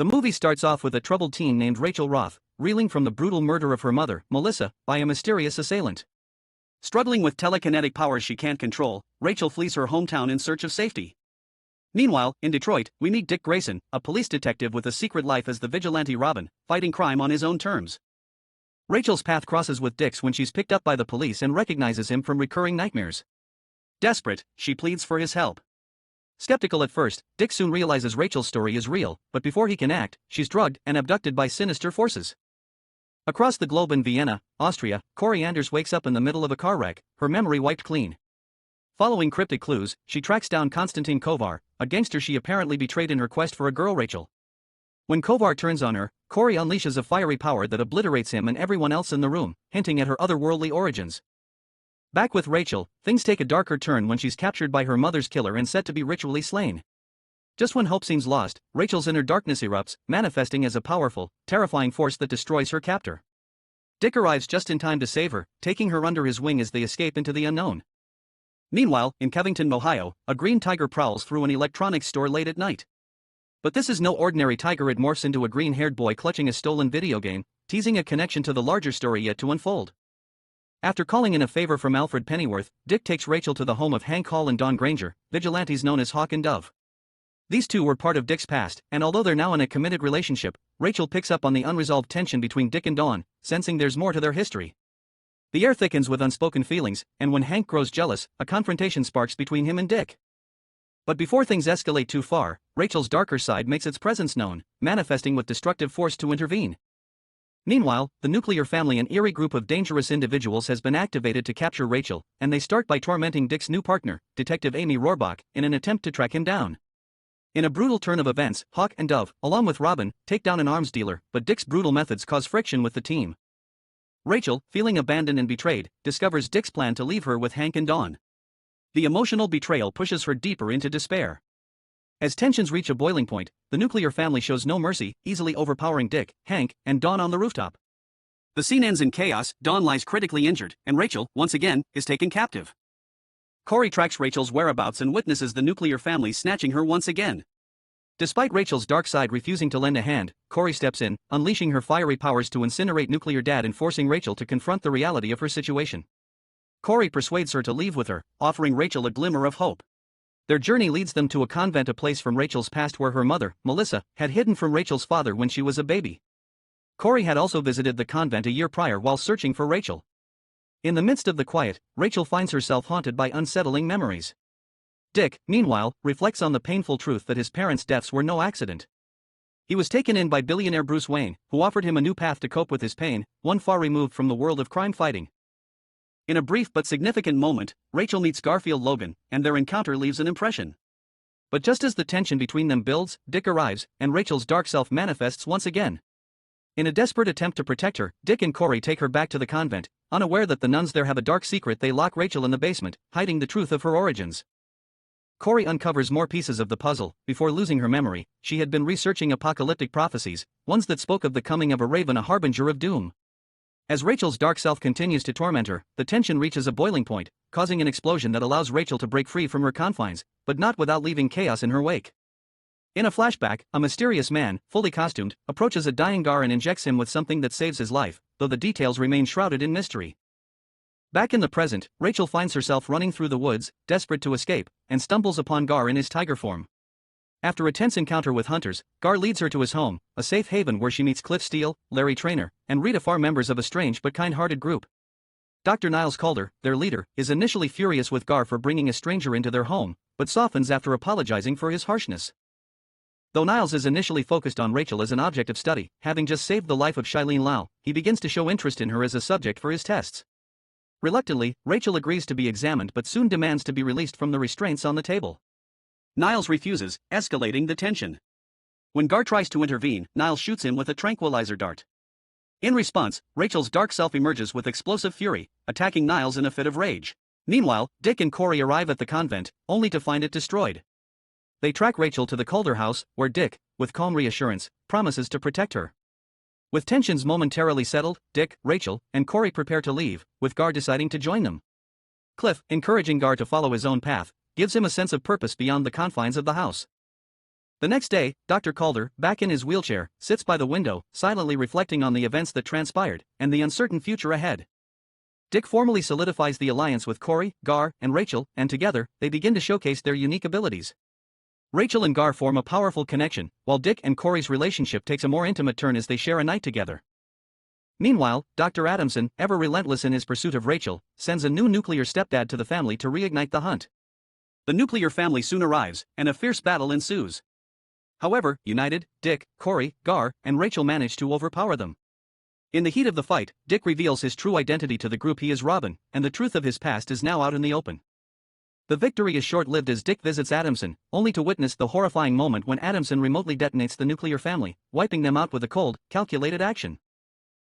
The movie starts off with a troubled teen named Rachel Roth, reeling from the brutal murder of her mother, Melissa, by a mysterious assailant. Struggling with telekinetic powers she can't control, Rachel flees her hometown in search of safety. Meanwhile, in Detroit, we meet Dick Grayson, a police detective with a secret life as the vigilante Robin, fighting crime on his own terms. Rachel's path crosses with Dick's when she's picked up by the police and recognizes him from recurring nightmares. Desperate, she pleads for his help. Skeptical at first, Dick soon realizes Rachel's story is real, but before he can act, she's drugged and abducted by sinister forces. Across the globe in Vienna, Austria, Corey Anders wakes up in the middle of a car wreck, her memory wiped clean. Following cryptic clues, she tracks down Konstantin Kovar, a gangster she apparently betrayed in her quest for a girl Rachel. When Kovar turns on her, Corey unleashes a fiery power that obliterates him and everyone else in the room, hinting at her otherworldly origins. Back with Rachel, things take a darker turn when she's captured by her mother's killer and set to be ritually slain. Just when hope seems lost, Rachel's inner darkness erupts, manifesting as a powerful, terrifying force that destroys her captor. Dick arrives just in time to save her, taking her under his wing as they escape into the unknown. Meanwhile, in Covington, Ohio, a green tiger prowls through an electronics store late at night. But this is no ordinary tiger. It morphs into a green-haired boy clutching a stolen video game, teasing a connection to the larger story yet to unfold. After calling in a favor from Alfred Pennyworth, Dick takes Rachel to the home of Hank Hall and Dawn Granger, vigilantes known as Hawk and Dove. These two were part of Dick's past, and although they're now in a committed relationship, Rachel picks up on the unresolved tension between Dick and Dawn, sensing there's more to their history. The air thickens with unspoken feelings, and when Hank grows jealous, a confrontation sparks between him and Dick. But before things escalate too far, Rachel's darker side makes its presence known, manifesting with destructive force to intervene. Meanwhile, the nuclear family, an eerie group of dangerous individuals, has been activated to capture Rachel, and they start by tormenting Dick's new partner, Detective Amy Rohrbach, in an attempt to track him down. In a brutal turn of events, Hawk and Dove, along with Robin, take down an arms dealer, but Dick's brutal methods cause friction with the team. Rachel, feeling abandoned and betrayed, discovers Dick's plan to leave her with Hank and Dawn. The emotional betrayal pushes her deeper into despair. As tensions reach a boiling point, the nuclear family shows no mercy, easily overpowering Dick, Hank, and Dawn on the rooftop. The scene ends in chaos. Dawn lies critically injured, and Rachel, once again, is taken captive. Corey tracks Rachel's whereabouts and witnesses the nuclear family snatching her once again. Despite Rachel's dark side refusing to lend a hand, Corey steps in, unleashing her fiery powers to incinerate nuclear dad and forcing Rachel to confront the reality of her situation. Corey persuades her to leave with her, offering Rachel a glimmer of hope. Their journey leads them to a convent, a place from Rachel's past where her mother, Melissa, had hidden from Rachel's father when she was a baby. Corey had also visited the convent a year prior while searching for Rachel. In the midst of the quiet, Rachel finds herself haunted by unsettling memories. Dick, meanwhile, reflects on the painful truth that his parents' deaths were no accident. He was taken in by billionaire Bruce Wayne, who offered him a new path to cope with his pain, one far removed from the world of crime fighting. In a brief but significant moment, Rachel meets Garfield Logan, and their encounter leaves an impression. But just as the tension between them builds, Dick arrives, and Rachel's dark self manifests once again. In a desperate attempt to protect her, Dick and Corey take her back to the convent, unaware that the nuns there have a dark secret. They lock Rachel in the basement, hiding the truth of her origins. Corey uncovers more pieces of the puzzle. Before losing her memory, she had been researching apocalyptic prophecies, ones that spoke of the coming of a raven, a harbinger of doom. As Rachel's dark self continues to torment her, the tension reaches a boiling point, causing an explosion that allows Rachel to break free from her confines, but not without leaving chaos in her wake. In a flashback, a mysterious man, fully costumed, approaches a dying Gar and injects him with something that saves his life, though the details remain shrouded in mystery. Back in the present, Rachel finds herself running through the woods, desperate to escape, and stumbles upon Gar in his tiger form. After a tense encounter with hunters, Gar leads her to his home, a safe haven where she meets Cliff Steele, Larry Traynor, and Rita Farr, members of a strange but kind-hearted group. Dr. Niles Calder, their leader, is initially furious with Gar for bringing a stranger into their home, but softens after apologizing for his harshness. Though Niles is initially focused on Rachel as an object of study, having just saved the life of Shailene Lau, he begins to show interest in her as a subject for his tests. Reluctantly, Rachel agrees to be examined but soon demands to be released from the restraints on the table. Niles refuses, escalating the tension. When Gar tries to intervene, Niles shoots him with a tranquilizer dart. In response, Rachel's dark self emerges with explosive fury, attacking Niles in a fit of rage. Meanwhile, Dick and Corey arrive at the convent, only to find it destroyed. They track Rachel to the Calder house, where Dick, with calm reassurance, promises to protect her. With tensions momentarily settled, Dick, Rachel, and Corey prepare to leave, with Gar deciding to join them. Cliff, encouraging Gar to follow his own path, gives him a sense of purpose beyond the confines of the house. The next day, Dr. Calder, back in his wheelchair, sits by the window, silently reflecting on the events that transpired, and the uncertain future ahead. Dick formally solidifies the alliance with Corey, Gar, and Rachel, and together, they begin to showcase their unique abilities. Rachel and Gar form a powerful connection, while Dick and Corey's relationship takes a more intimate turn as they share a night together. Meanwhile, Dr. Adamson, ever relentless in his pursuit of Rachel, sends a new nuclear stepdad to the family to reignite the hunt. The nuclear family soon arrives, and a fierce battle ensues. However, united, Dick, Corey, Gar, and Rachel manage to overpower them. In the heat of the fight, Dick reveals his true identity to the group. He is Robin, and the truth of his past is now out in the open. The victory is short-lived as Dick visits Adamson, only to witness the horrifying moment when Adamson remotely detonates the nuclear family, wiping them out with a cold, calculated action.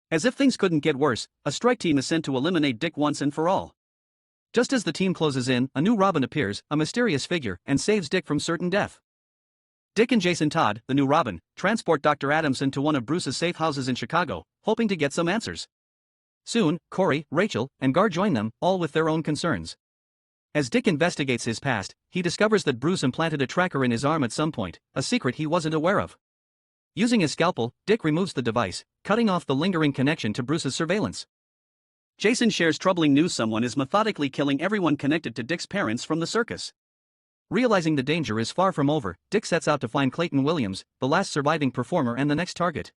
As if things couldn't get worse, a strike team is sent to eliminate Dick once and for all. Just as the team closes in, a new Robin appears, a mysterious figure, and saves Dick from certain death. Dick and Jason Todd, the new Robin, transport Dr. Adamson to one of Bruce's safe houses in Chicago, hoping to get some answers. Soon, Corey, Rachel, and Gar join them, all with their own concerns. As Dick investigates his past, he discovers that Bruce implanted a tracker in his arm at some point, a secret he wasn't aware of. Using his scalpel, Dick removes the device, cutting off the lingering connection to Bruce's surveillance. Jason shares troubling news: someone is methodically killing everyone connected to Dick's parents from the circus. Realizing the danger is far from over, Dick sets out to find Clayton Williams, the last surviving performer and the next target.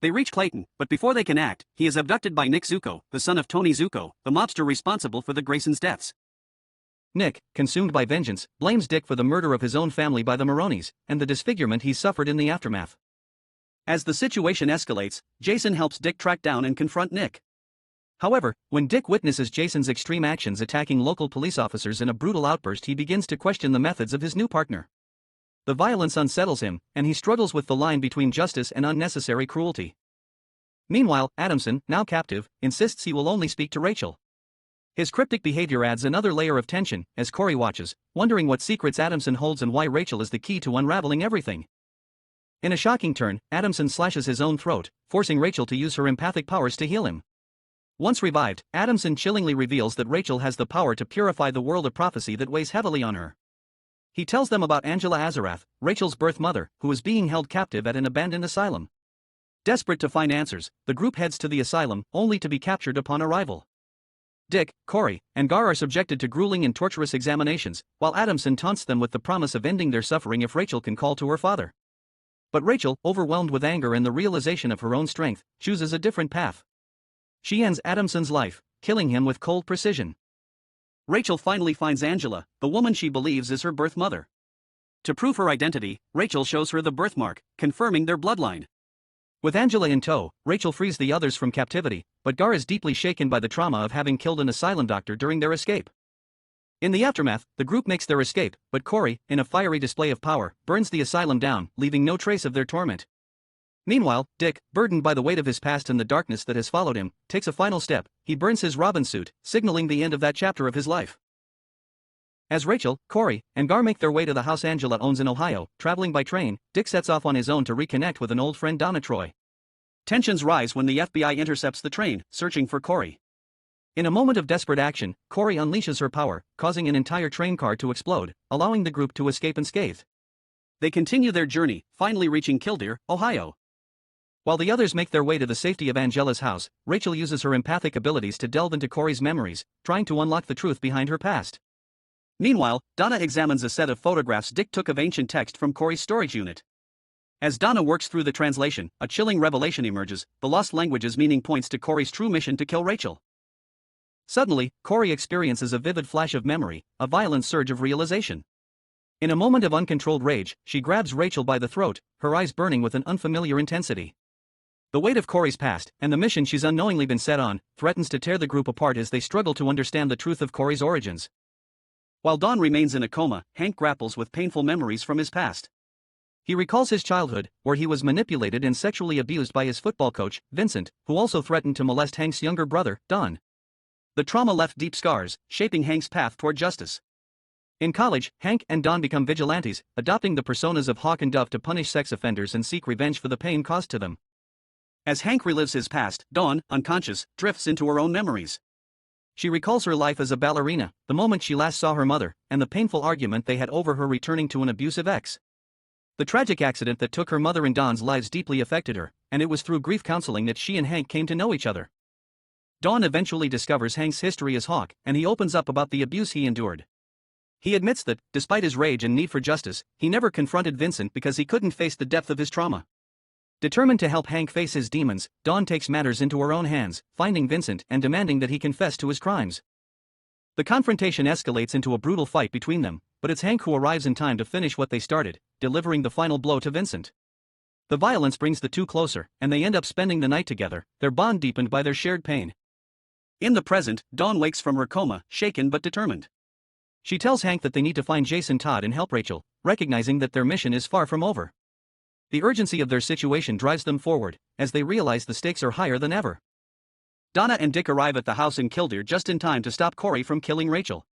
They reach Clayton, but before they can act, he is abducted by Nick Zuko, the son of Tony Zuko, the mobster responsible for the Graysons' deaths. Nick, consumed by vengeance, blames Dick for the murder of his own family by the Maronis, and the disfigurement he suffered in the aftermath. As the situation escalates, Jason helps Dick track down and confront Nick. However, when Dick witnesses Jason's extreme actions attacking local police officers in a brutal outburst, he begins to question the methods of his new partner. The violence unsettles him, and he struggles with the line between justice and unnecessary cruelty. Meanwhile, Adamson, now captive, insists he will only speak to Rachel. His cryptic behavior adds another layer of tension, as Corey watches, wondering what secrets Adamson holds and why Rachel is the key to unraveling everything. In a shocking turn, Adamson slashes his own throat, forcing Rachel to use her empathic powers to heal him. Once revived, Adamson chillingly reveals that Rachel has the power to purify the world, a prophecy that weighs heavily on her. He tells them about Angela Azarath, Rachel's birth mother, who is being held captive at an abandoned asylum. Desperate to find answers, the group heads to the asylum, only to be captured upon arrival. Dick, Corey, and Gar are subjected to grueling and torturous examinations, while Adamson taunts them with the promise of ending their suffering if Rachel can call to her father. But Rachel, overwhelmed with anger and the realization of her own strength, chooses a different path. She ends Adamson's life, killing him with cold precision. Rachel finally finds Angela, the woman she believes is her birth mother. To prove her identity, Rachel shows her the birthmark, confirming their bloodline. With Angela in tow, Rachel frees the others from captivity, but Gar is deeply shaken by the trauma of having killed an asylum doctor during their escape. In the aftermath, the group makes their escape, but Corey, in a fiery display of power, burns the asylum down, leaving no trace of their torment. Meanwhile, Dick, burdened by the weight of his past and the darkness that has followed him, takes a final step. He burns his Robin suit, signaling the end of that chapter of his life. As Rachel, Corey, and Gar make their way to the house Angela owns in Ohio, traveling by train, Dick sets off on his own to reconnect with an old friend, Donna Troy. Tensions rise when the FBI intercepts the train, searching for Corey. In a moment of desperate action, Corey unleashes her power, causing an entire train car to explode, allowing the group to escape unscathed. They continue their journey, finally reaching Killdeer, Ohio. While the others make their way to the safety of Angela's house, Rachel uses her empathic abilities to delve into Corey's memories, trying to unlock the truth behind her past. Meanwhile, Donna examines a set of photographs Dick took of ancient text from Corey's storage unit. As Donna works through the translation, a chilling revelation emerges: the lost language's meaning points to Corey's true mission to kill Rachel. Suddenly, Corey experiences a vivid flash of memory, a violent surge of realization. In a moment of uncontrolled rage, she grabs Rachel by the throat, her eyes burning with an unfamiliar intensity. The weight of Corey's past, and the mission she's unknowingly been set on, threatens to tear the group apart as they struggle to understand the truth of Corey's origins. While Don remains in a coma, Hank grapples with painful memories from his past. He recalls his childhood, where he was manipulated and sexually abused by his football coach, Vincent, who also threatened to molest Hank's younger brother, Don. The trauma left deep scars, shaping Hank's path toward justice. In college, Hank and Don become vigilantes, adopting the personas of Hawk and Dove to punish sex offenders and seek revenge for the pain caused to them. As Hank relives his past, Dawn, unconscious, drifts into her own memories. She recalls her life as a ballerina, the moment she last saw her mother, and the painful argument they had over her returning to an abusive ex. The tragic accident that took her mother and Dawn's lives deeply affected her, and it was through grief counseling that she and Hank came to know each other. Dawn eventually discovers Hank's history as Hawk, and he opens up about the abuse he endured. He admits that, despite his rage and need for justice, he never confronted Vincent because he couldn't face the depth of his trauma. Determined to help Hank face his demons, Dawn takes matters into her own hands, finding Vincent and demanding that he confess to his crimes. The confrontation escalates into a brutal fight between them, but it's Hank who arrives in time to finish what they started, delivering the final blow to Vincent. The violence brings the two closer, and they end up spending the night together, their bond deepened by their shared pain. In the present, Dawn wakes from her coma, shaken but determined. She tells Hank that they need to find Jason Todd and help Rachel, recognizing that their mission is far from over. The urgency of their situation drives them forward, as they realize the stakes are higher than ever. Donna and Dick arrive at the house in Kildare just in time to stop Corey from killing Rachel.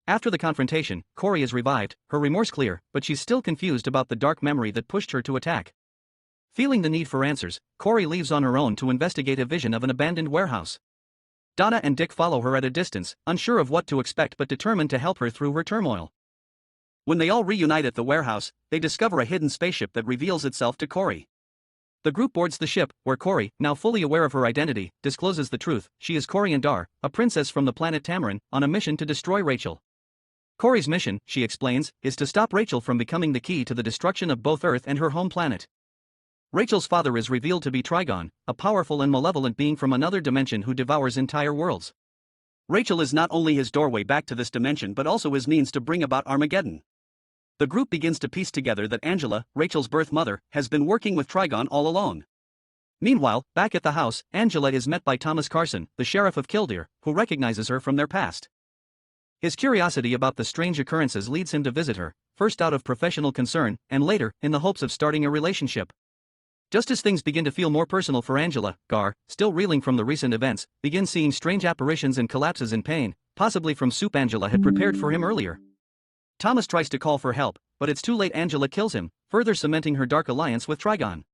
After the confrontation, Corey is revived, her remorse clear, but she's still confused about the dark memory that pushed her to attack. Feeling the need for answers, Corey leaves on her own to investigate a vision of an abandoned warehouse. Donna and Dick follow her at a distance, unsure of what to expect but determined to help her through her turmoil. When they all reunite at the warehouse, they discover a hidden spaceship that reveals itself to Corey. The group boards the ship, where Corey, now fully aware of her identity, discloses the truth. She is Coriandar, a princess from the planet Tamarin, on a mission to destroy Rachel. Corey's mission, she explains, is to stop Rachel from becoming the key to the destruction of both Earth and her home planet. Rachel's father is revealed to be Trigon, a powerful and malevolent being from another dimension who devours entire worlds. Rachel is not only his doorway back to this dimension but also his means to bring about Armageddon. The group begins to piece together that Angela, Rachel's birth mother, has been working with Trigon all along. Meanwhile, back at the house, Angela is met by Thomas Carson, the sheriff of Kildare, who recognizes her from their past. His curiosity about the strange occurrences leads him to visit her, first out of professional concern, and later, in the hopes of starting a relationship. Just as things begin to feel more personal for Angela, Gar, still reeling from the recent events, begins seeing strange apparitions and collapses in pain, possibly from soup Angela had prepared for him earlier. Thomas tries to call for help, but it's too late. Angela kills him, further cementing her dark alliance with Trigon.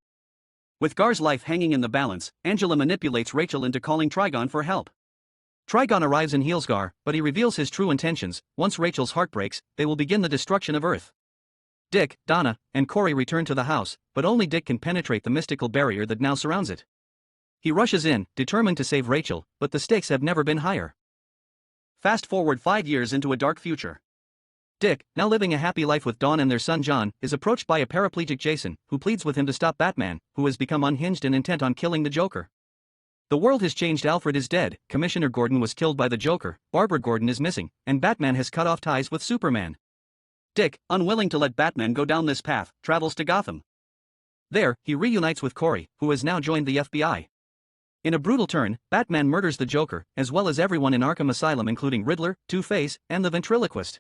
With Gar's life hanging in the balance, Angela manipulates Rachel into calling Trigon for help. Trigon arrives and heals Gar, but he reveals his true intentions. Once Rachel's heart breaks, they will begin the destruction of Earth. Dick, Donna, and Corey return to the house, but only Dick can penetrate the mystical barrier that now surrounds it. He rushes in, determined to save Rachel, but the stakes have never been higher. Fast forward 5 years into a dark future. Dick, now living a happy life with Dawn and their son John, is approached by a paraplegic Jason, who pleads with him to stop Batman, who has become unhinged and intent on killing the Joker. The world has changed. Alfred is dead, Commissioner Gordon was killed by the Joker, Barbara Gordon is missing, and Batman has cut off ties with Superman. Dick, unwilling to let Batman go down this path, travels to Gotham. There, he reunites with Corey, who has now joined the FBI. In a brutal turn, Batman murders the Joker, as well as everyone in Arkham Asylum including Riddler, Two-Face, and the ventriloquist.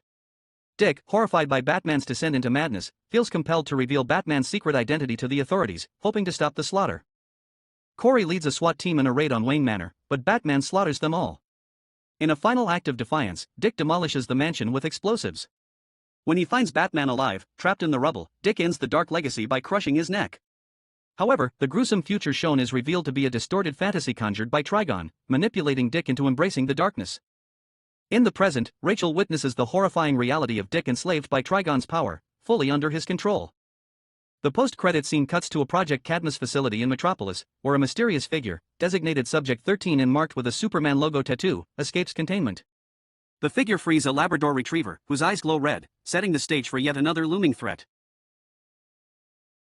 Dick, horrified by Batman's descent into madness, feels compelled to reveal Batman's secret identity to the authorities, hoping to stop the slaughter. Corey leads a SWAT team in a raid on Wayne Manor, but Batman slaughters them all. In a final act of defiance, Dick demolishes the mansion with explosives. When he finds Batman alive, trapped in the rubble, Dick ends the dark legacy by crushing his neck. However, the gruesome future shown is revealed to be a distorted fantasy conjured by Trigon, manipulating Dick into embracing the darkness. In the present, Rachel witnesses the horrifying reality of Dick enslaved by Trigon's power, fully under his control. The post-credit scene cuts to a Project Cadmus facility in Metropolis, where a mysterious figure, designated Subject 13 and marked with a Superman logo tattoo, escapes containment. The figure frees a Labrador retriever, whose eyes glow red, setting the stage for yet another looming threat.